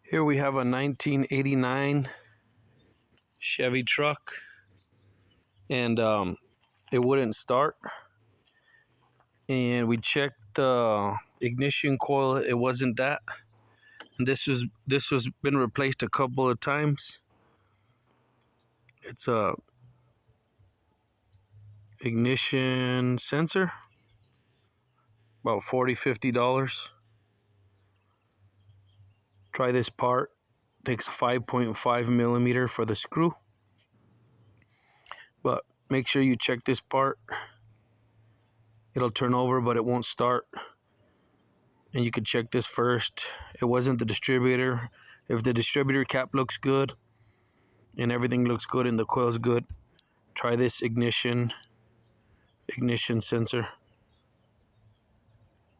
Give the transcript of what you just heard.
Here we have a 1989 Chevy truck, and it wouldn't start. And we checked the ignition coil; it wasn't that. And this was been replaced a couple of times. It's a ignition sensor, about $40-50. Try this part. Takes 5.5 millimeter for the screw, but make sure you check this part. It'll turn over, but it won't start. And you could check this first. It wasn't the distributor. If the distributor cap looks good and everything looks good and the coil's good, try this ignition sensor.